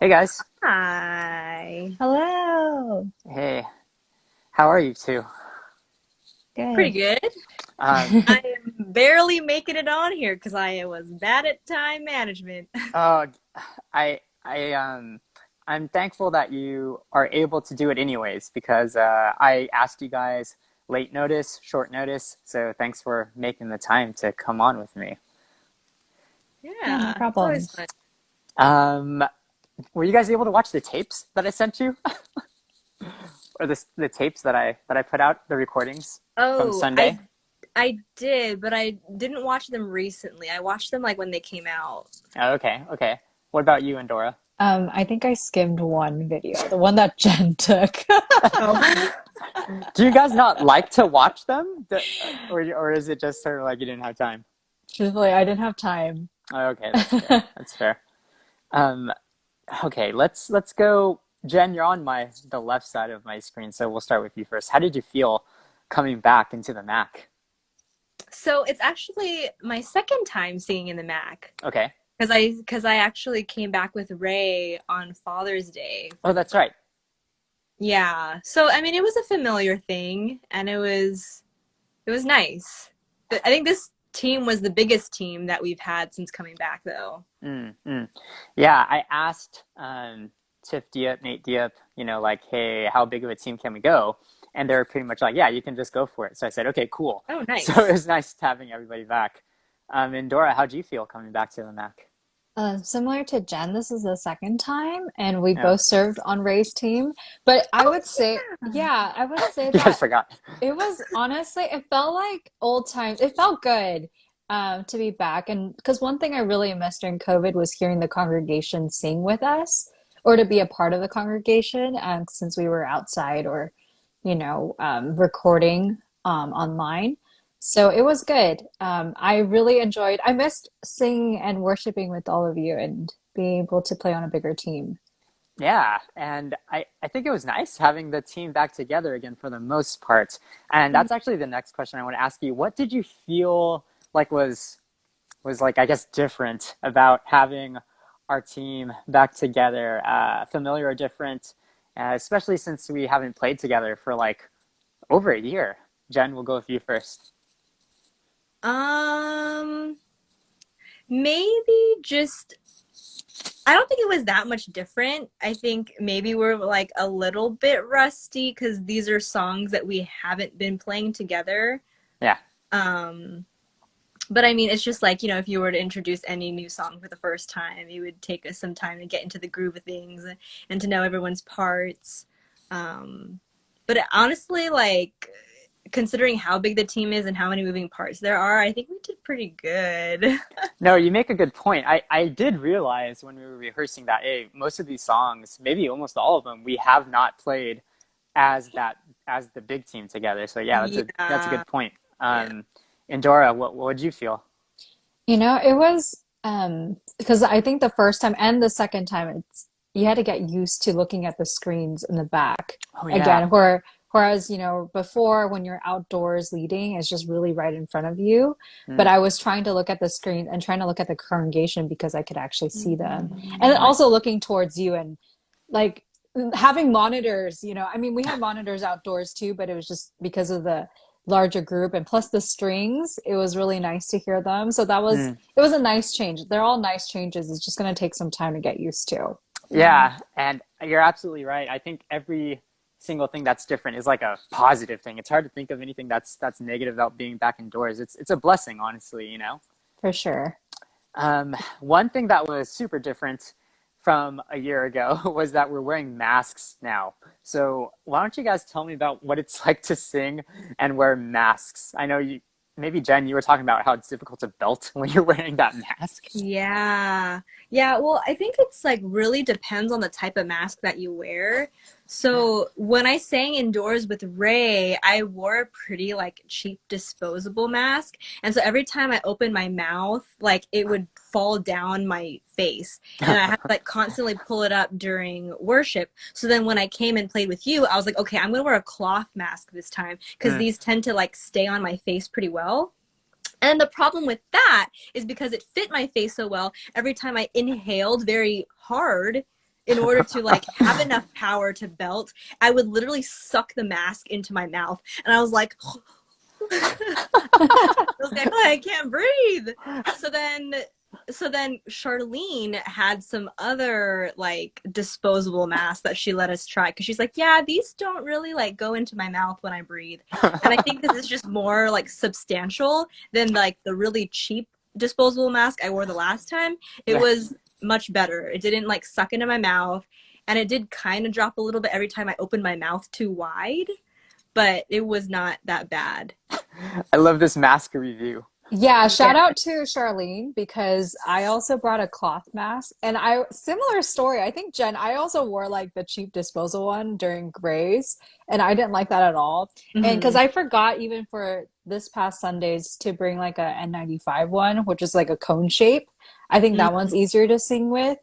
Hey guys. Hi. Hello. Hey, how are you two? Pretty Good. good. Um, I am barely making it on here because I was bad at time management. uh, I'm thankful that you are able to do it anyways because I asked you guys late notice, short notice, so thanks for making the time to come on with me. Yeah, no Yeah, it's always problem. fun. Um, were you guys able to watch the tapes that I sent you, or the tapes that I put out, the recordings from Oh, Sunday? I did, but I didn't watch them recently. I watched them like when they came out. Oh, okay, okay. What about you, Endora? I think I skimmed one video, the one that Jen took. Oh. Do you guys not like to watch them? Or is it just sort of like you didn't have time? Truthfully, I didn't have time. Oh, okay, that's fair. That's fair. Um, okay, let's go. Jen, you're on the left side of my screen, so we'll start with you first. How did you feel coming back into the Mac? So it's actually my second time singing in the Mac Okay. because I actually came back with Ray on Father's Day Oh, for the that's first. right. Yeah. So I mean, it was a familiar thing, and it was nice. But I think this team was the biggest team that we've had since coming back, though. Mm, mm. Yeah, I asked Tiff Diep, Nate Diep, like, hey, how big of a team can we go? And they were pretty much like, yeah, you can just go for it. So I said, okay, cool. Oh, So it nice. was nice having everybody back. And Dora, how'd you feel coming back to the Mac? Similar to Jen, this is the second time, and we Yeah, both served on Ray's team. But I Oh, would say, yeah. yeah, I would say you guys that forgot. it was honestly, it felt like old times. It felt good to be back. And because one thing I really missed during COVID was hearing the congregation sing with us or to be a part of the congregation since we were outside or, recording online. So it was good. I really enjoyed, I missed singing and worshiping with all of you and being able to play on a bigger team. Yeah, and I think it was nice having the team back together again for the most part. And Mhm. that's actually the next question I want to ask you. What did you feel like was like, I guess, different about having our team back together, familiar or different, especially since we haven't played together for like over a year. Jen, we'll go with you first. Um, Maybe just I don't think it was that much different. I think maybe we're like a little bit rusty because these are songs that we haven't been playing together. Yeah. Um, but I mean, it's just like, if you were to introduce any new song for the first time, it would take us some time to get into the groove of things and to know everyone's parts. Um, but honestly, like, considering how big the team is and how many moving parts there are, I think we did pretty good. No, you make a good point. I did realize when we were rehearsing that, hey, most of these songs, maybe almost all of them, we have not played as the big team together. So yeah, that's a Yeah, good point. yeah. Endora, what did you feel? It was because I think the first time and the second time it's you had to get used to looking at the screens in the back Oh yeah. again, whereas, before when you're outdoors leading, it's just really right in front of you. But Mm, I was trying to look at the screen and trying to look at the congregation because I could actually see them. And then Mm. right. also looking towards you and like having monitors, I mean, we had monitors outdoors too, but it was just because of the larger group and plus the strings, it was really nice to hear them. So Mm, it was a nice change. They're all nice changes. It's just going to take some time to get used to. yeah, and you're absolutely right. I think every single thing that's different is like a positive thing. It's hard to think of anything that's negative about being back indoors. It's a blessing, honestly. For sure. One thing that was super different from a year ago was that we're wearing masks now. So why don't you guys tell me about what it's like to sing and wear masks? I know maybe Jen, you were talking about how it's difficult to belt when you're wearing that mask. Yeah. Yeah, well, I think it's like really depends on the type of mask that you wear. So when I sang indoors with Ray, I wore a pretty like cheap disposable mask. And so every time I opened my mouth, like it would fall down my face. And I had to like constantly pull it up during worship. So then when I came and played with you, I was like, okay, I'm gonna wear a cloth mask this time because Mm, these tend to like stay on my face pretty well. And the problem with that is because it fit my face so well, every time I inhaled very hard, in order to like have enough power to belt. I would literally suck the mask into my mouth, and I was like, I was like, oh, I can't breathe. So then, so then Charlene had some other like disposable masks that she let us try because she's like, yeah, these don't really like go into my mouth when I breathe. And I think this is just more like substantial than like the really cheap disposable mask I wore the last time. It Yeah. was much better. It didn't like suck into my mouth, and it did kind of drop a little bit every time I opened my mouth too wide, but it was not that bad. I love this mask review. Yeah, Yeah. shout out to Charlene because I also brought a cloth mask and I similar story. I think Jen, I also wore like the cheap disposal one during Grays and I didn't like that at all. And because Hmm. I forgot even for this past Sundays to bring like a N95 one, which is like a cone shape. I think that one's easier to sing with.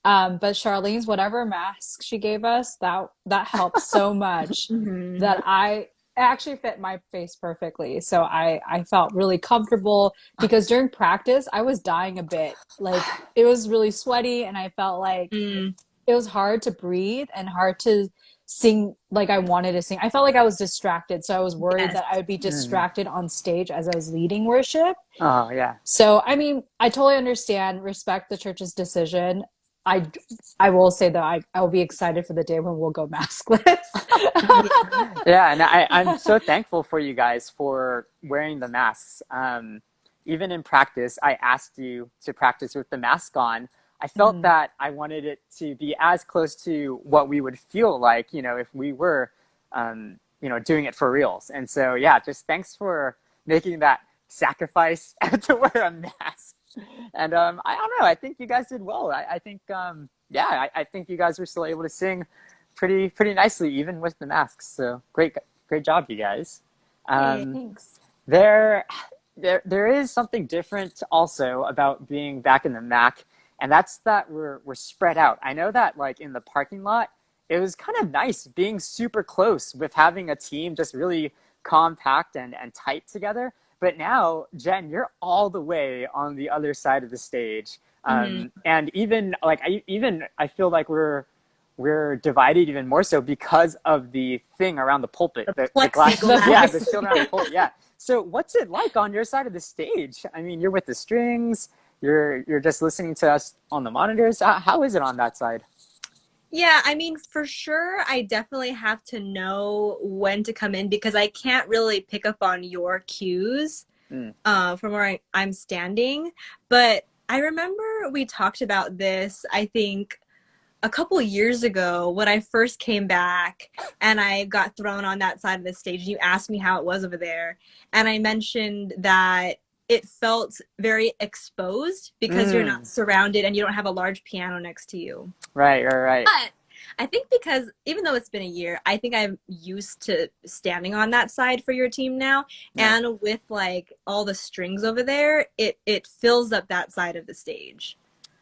But Charlene's whatever mask she gave us, that helped so much Hmm. that it actually fit my face perfectly. So I felt really comfortable because during practice I was dying a bit. Like it was really sweaty and I felt like Mm, it was hard to breathe and hard to sing like I wanted to sing. I felt like I was distracted. So I was worried yes. that I would be Mm. distracted on stage as I was leading worship. Oh yeah. So, I mean, I totally understand, respect the church's decision. I I will say that I will be excited for the day when we'll go maskless. Yeah. Yeah, and I'm so thankful for you guys for wearing the masks. Even in practice, I asked you to practice with the mask on. I felt Mhm. that I wanted it to be as close to what we would feel like, if we were, doing it for reals. And so, yeah, just thanks for making that sacrifice to wear a mask. And I don't know. I think you guys did well. I think, yeah, I think you guys were still able to sing pretty nicely, even with the masks. So great job, you guys. Hey. Um, Thanks. there, there is something different also about being back in the Mac, and that's that we're spread out. I know that like in the parking lot, it was kind of nice being super close with having a team just really compact and tight together. But now, Jen, you're all the way on the other side of the stage, Hmm. and even like I feel like we're divided even more so because of the thing around the pulpit, The the glass, yeah, the plexiglass. shield around the pulpit, yeah. So what's it like on your side of the stage? I mean, you're with the strings, you're just listening to us on the monitors. How is it on that side? Yeah, I mean, for sure, I definitely have to know when to come in because I can't really pick up on your cues Mm. from where I'm standing. But I remember we talked about this, I think, a couple years ago when I first came back and I got thrown on that side of the stage. You asked me how it was over there, and I mentioned that it felt very exposed because you're not Mm. surrounded and you don't have a large piano next to you. Right. But I think because even though it's been a year, I think I'm used to standing on that side for your team now. Yeah. And with like all the strings over there, it fills up that side of the stage.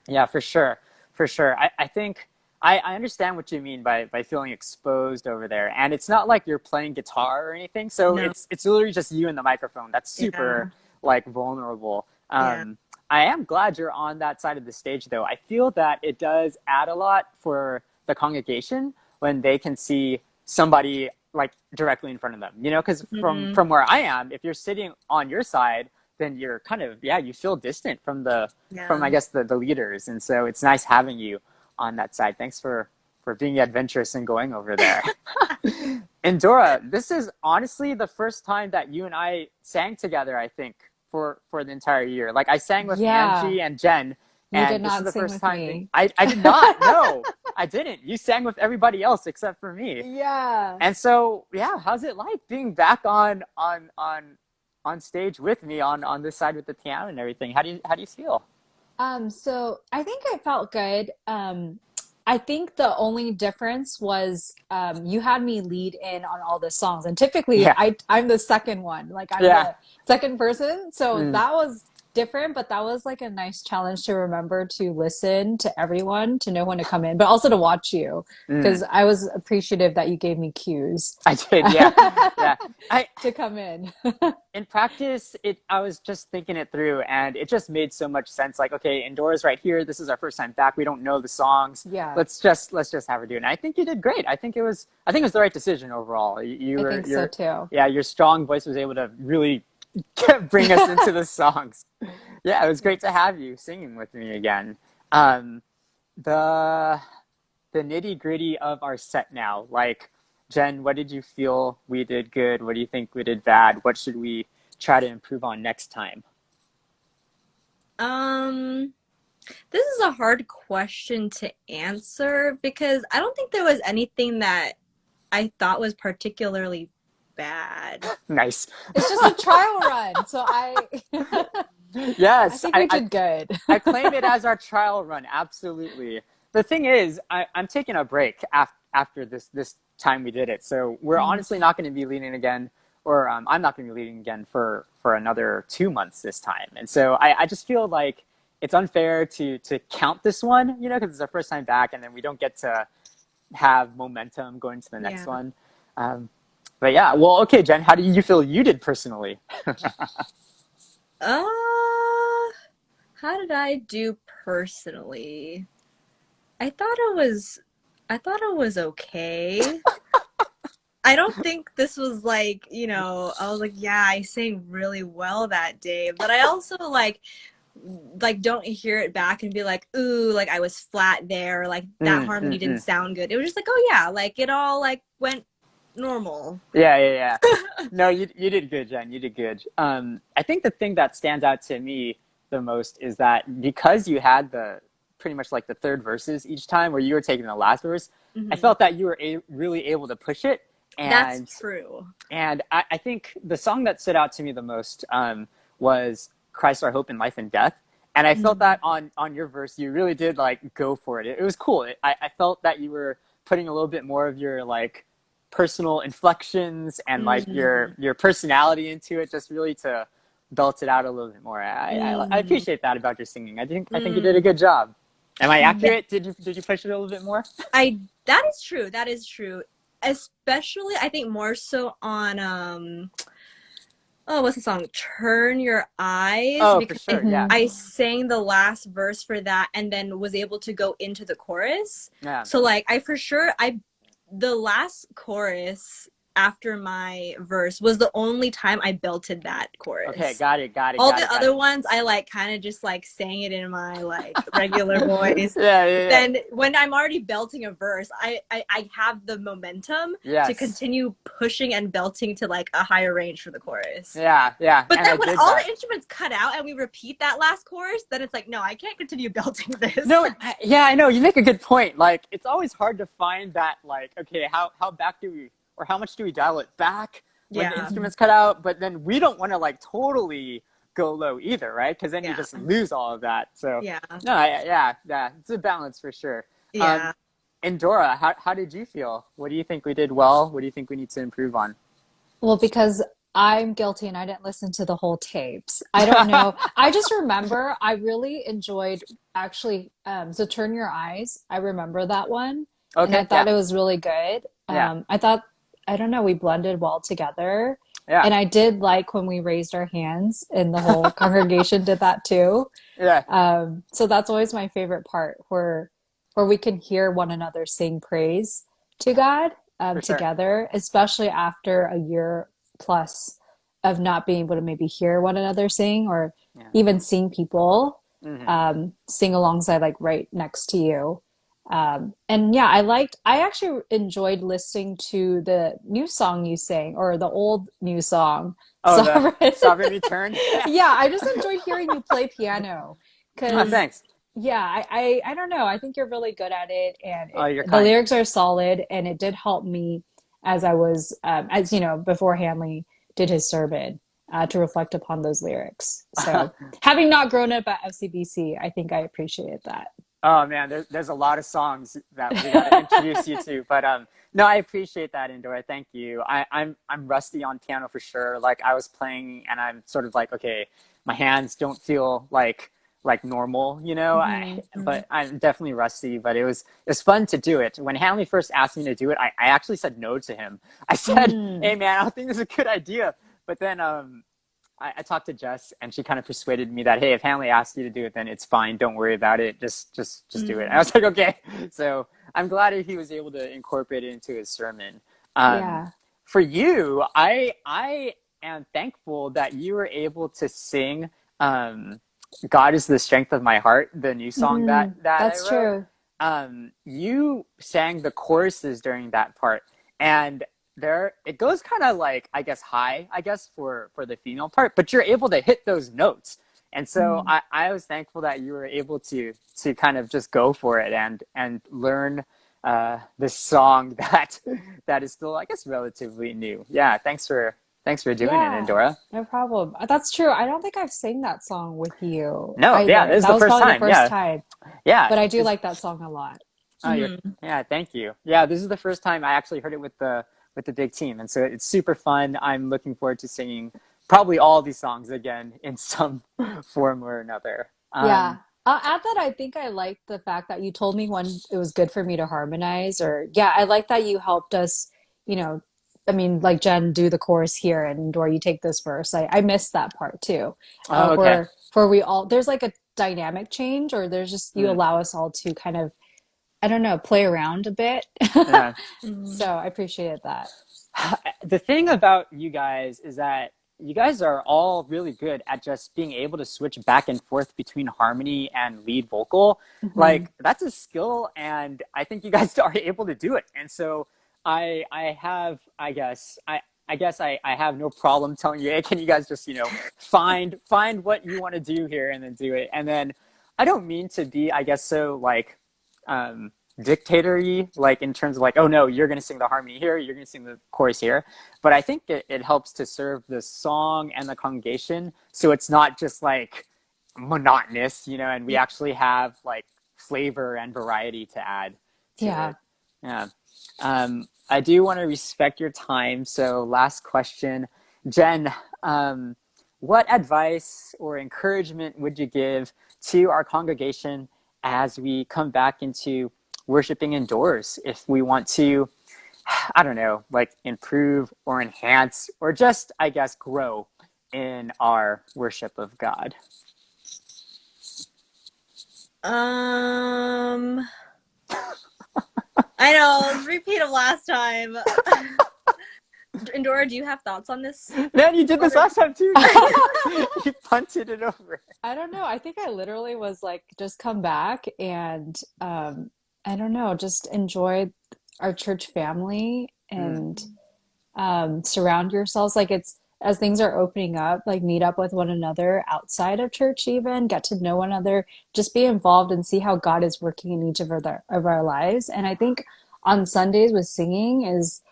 Yeah, for sure. I think I understand what you mean by feeling exposed over there, and it's not like you're playing guitar or anything. So No. it's literally just you and the microphone. That's super Yeah. like vulnerable. Yeah. I am glad you're on that side of the stage, though. I feel that it does add a lot for the congregation when they can see somebody like directly in front of them. Because from Hmm. from where I am, if you're sitting on your side, then you're kind of, yeah, you feel distant from I Yeah. guess the leaders, and so it's nice having you on that side. Thanks for being adventurous and going over there. And Dora, this is honestly the first time that you and I sang together. I think for the entire year. Like I sang with Yeah, Angie and Jen, you did and this is not the sing first with time being. me. I did not. No, I didn't. You sang with everybody else except for me. Yeah. And so, yeah, how's it like being back on stage with me on this side with the piano and everything? How do you feel? So I think I felt good. I think the only difference was you had me lead in on all the songs, and typically Yeah, I'm the second one, like I'm yeah, the second person. So mm, that was different, but that was like a nice challenge to remember to listen to everyone, to know when to come in, but also to watch you Mm, because I was appreciative that you gave me cues I did, yeah, yeah. I to come in. In practice, I was just thinking it through, and it just made so much sense. Like, okay, Endora's right here. This is our first time back. We don't know the songs. Yeah, Let's just have her do it. And I think you did great. I think it was the right decision overall. You I were think so too. yeah, your strong voice was able to really bring us into the songs. Yeah, it was great to Yes. have you singing with me again. Um, the the nitty gritty of our set now. Like, Jen, what did you feel we did good? What do you think we did bad? What should we try to improve on next time? Um, this is a hard question to answer because I don't think there was anything that I thought was particularly bad. Nice. It's just a trial run, so I I Yes, think we did good. I claim it as our trial run. Absolutely. The thing is, I'm taking a break after this time we did it. So we're Mm. honestly not going to be leading again, or I'm not going to be leading again for another 2 months this time. And so I just feel like it's unfair to count this one, because it's our first time back, and then we don't get to have momentum going to the next Yeah. one. Um, but yeah, well, okay, Jen, how do you feel you did personally? Uh, how did I do personally? I thought it was I thought it was okay. I don't think this was like, I was like, yeah, I sang really well that day, but I also like don't hear it back and be like, ooh, like I was flat there, like that Mm, harmony mm, didn't mm. sound good. It was just like, oh yeah, like it all like went normal. Yeah, yeah, yeah. No, you did good, Jen. You did good. I think the thing that stands out to me the most is that because you had the pretty much like the third verses each time, where you were taking the last verse, I Hmm. felt that you were really able to push it, That's and true. I think the song that stood out to me the most was "Christ Our Hope in Life and Death," and I felt Mhm. that on your verse, you really did like go for it. It was cool. I felt that you were putting a little bit more of your like personal inflections and like Mm. your personality into it, just really to belt it out a little bit more. I Mm. appreciate that about your singing. I think you did a Mm. good job. Am I Yeah, accurate? Did you push it a little bit more? I that is true. That is true. Especially I think more so on oh, what's the song? Turn Your Eyes, Oh, for because sure. Yeah, Hmm. I sang the last verse for that and then was able to go into the chorus. yeah. So like I for sure I the last chorus after my verse was the only time I belted that Okay, chorus. got it, got it, All got the it, got other it. ones I like kind of just like sang it in my like regular voice. Yeah, But yeah, yeah. then when I'm already belting a verse, I have the momentum to Yes. continue pushing and belting to like a higher range for the chorus. Yeah, yeah. But And then I when dig all that. the instruments cut out and we repeat that last chorus, then it's like, no, I can't continue belting this. No, yeah, I know. You make a good point. Like, it's always hard to find that, like, okay, how back do we, or how much do we dial it back when the Yeah, Hmm. instruments cut out? But then we don't want to, like, totally go low either, right? Because then you yeah, just lose all of that. So, yeah, no, yeah, yeah. It's a balance for sure. Um, yeah. Endora, how did you feel? What do you think we did well? What do you think we need to improve on? Well, because I'm guilty and I didn't listen to the whole tapes. I don't know. I just remember I really enjoyed actually so Turn Your Eyes. I remember that one and I Okay, thought yeah, it was really good. yeah, I thought I don't know, we blended well together. yeah, And I did like when we raised our hands and the whole congregation did that too. yeah, So that's always my favorite part where we can hear one another sing praise to God for sure. together, especially after a year plus of not being able to maybe hear one another sing or Yeah. even seeing people Hmm. sing alongside like right next to you. And yeah, I actually enjoyed listening to the new song you sang or the old new song, Oh, the Sovereign. Sovereign Return? Yeah. Yeah, I just enjoyed hearing you play piano Oh, because Mm, thanks. yeah, I don't know. I think you're really good at it, and Oh, you're the kind. lyrics are solid, and it did help me as I was, as you know, before Hanley did his sermon to reflect upon those lyrics. So, having not grown up at FCBC, I think I appreciated that. Oh man, there's a lot of songs that we got to introduce you to, but no, I appreciate that, Endora. Thank you. I'm rusty on piano for sure. Like I was playing, and I'm sort of like, okay, my hands don't feel like normal, you know. Hmm. Hmm. But I'm definitely rusty. But it was fun to do it. When Hanley first asked me to do it, I actually said no to him. I said, "Hey Mm. man, I don't think this is a good idea." But then I talked to Jess, and she kind of persuaded me that, hey, if Hanley asks you to do it, then it's fine. Don't worry about it. Just do it. And I Hmm. was like, okay. So I'm glad he was able to incorporate it into his sermon. Um, Yeah. for you, I am thankful that you were able to sing um, "God is the strength of my heart," the new song that I That's wrote. true. You sang the choruses during that part, and there it goes kind of like, I guess, high, I guess, for the female part, but you're able to hit those notes. And so Mm. I was thankful that you were able to kind of just go for it and learn this song that is still, I guess, relatively new. Yeah, thanks for doing it, Yeah, Endora. no problem. That's true. I don't think I've sang that song with you No, yeah, either. this is That the was first probably the time. first Yeah, time, yeah. but I do This, like that song a lot. oh, you're, Hmm. yeah, thank you. Yeah, this is the first time I actually heard it with the big team, and so it's super fun. I'm looking forward to singing probably all these songs again in some form or another. Yeah. I'll add that I think I liked the fact that you told me when it was good for me to harmonize, or yeah, I like that you helped us, you know, I mean, like Jen, do the chorus here and Dora, you take this verse. I missed that part too. Oh, okay. For we all, there's like a dynamic change, or there's just, you Mm, allow us all to kind of, I don't know, play around a bit. yeah. Hmm. So I appreciated that. The thing about you guys is that you guys are all really good at just being able to switch back and forth between harmony and lead vocal. Hmm. Like that's a skill, and I think you guys are able to do it. And so I have, I guess I have no problem telling you, hey, can you guys just, find what you want to do here and then do it. And then I don't mean to be, I guess, so like um dictatory, like in terms of like, oh no, you're going to sing the harmony here, you're going to sing the chorus here. But I think it helps to serve the song and the congregation, so it's not just like monotonous, and we Yeah. actually have like flavor and variety to add to Yeah. it. Yeah. I do want to respect your time, so last question. Jen, what advice or encouragement would you give to our congregation as we come back into worshiping indoors, if we want to, I don't know, like improve or enhance or just, I guess, grow in our worship of God? Um, I know, repeat of last time. Endora, do you have thoughts on this? Man, you did this Or last time too. You punted it over. I don't know. I think I literally was like, just come back and I don't know, just enjoy our church family Mm, and surround yourselves. Like it's as things are opening up, like meet up with one another outside of church, even get to know one another, just be involved and see how God is working in each of our lives. And I think on Sundays with singing is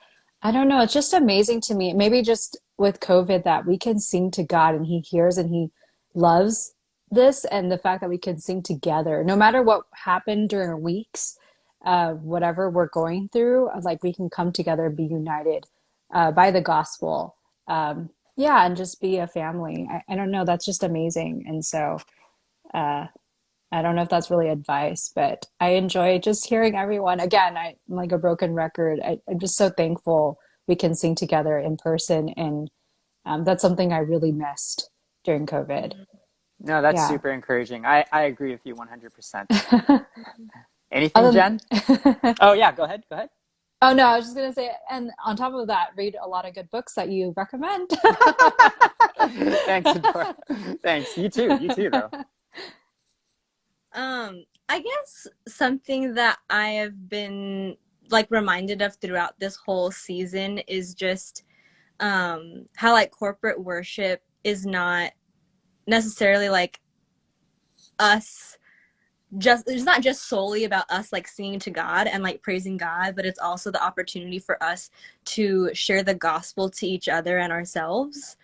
I don't know. It's just amazing to me. Maybe just with COVID that we can sing to God and He hears and He loves this, and the fact that we can sing together, no matter what happened during our weeks, whatever we're going through, like we can come together and be united by the gospel. Yeah, and just be a family. I don't know. That's just amazing. And so, uh, I don't know if that's really advice, but I enjoy just hearing everyone. Again, I'm like a broken record. I'm just so thankful we can sing together in person, and that's something I really missed during COVID. no, that's Yeah. super encouraging. I agree with you 100%. Anything, Other Jen? Oh, yeah, go ahead. Go ahead. oh no, I was just gonna say, and on top of that, read a lot of good books that you recommend. Thanks, Adora. Thanks. You too. You too, though. I guess something that I have been like reminded of throughout this whole season is just how like corporate worship is not necessarily like us just it's not just solely about us like singing to God and like praising God, but it's also the opportunity for us to share the gospel to each other and ourselves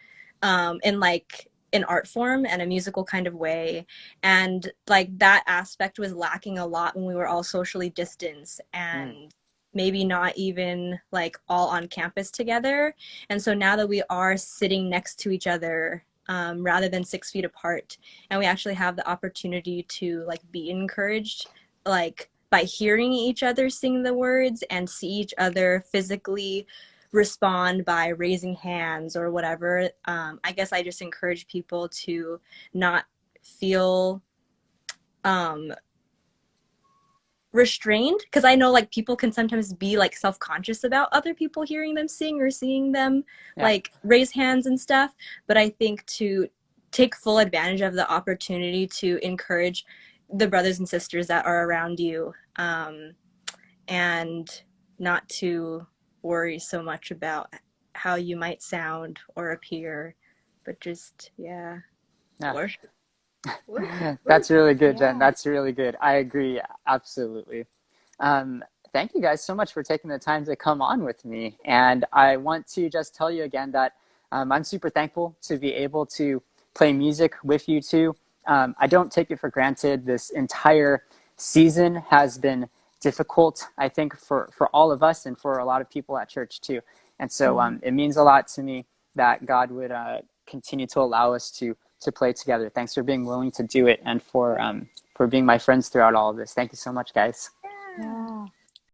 in like an art form and a musical kind of way. And like that aspect was lacking a lot when we were all socially distanced Mm, and maybe not even like all on campus together. And so now that we are sitting next to each other rather than 6 feet apart. And we actually have the opportunity to like be encouraged, like by hearing each other sing the words and see each other physically respond by raising hands or whatever. I guess I just encourage people to not feel um, restrained, because I know like people can sometimes be like self-conscious about other people hearing them sing or seeing them Yeah. like raise hands and stuff, but I think to take full advantage of the opportunity to encourage the brothers and sisters that are around you, and not to worry so much about how you might sound or appear, but just Yeah. worship. That's really good, Jen. Yeah. That's really good. I agree. Absolutely. Um, Thank you guys so much for taking the time to come on with me. And I want to just tell you again that I'm super thankful to be able to play music with you two. I don't take it for granted. This entire season has been difficult, I think, for all of us and for a lot of people at church too. And so it means a lot to me that God would continue to allow us to play together. Thanks for being willing to do it and for being my friends throughout all of this. Thank you so much, guys. Yeah. Yeah.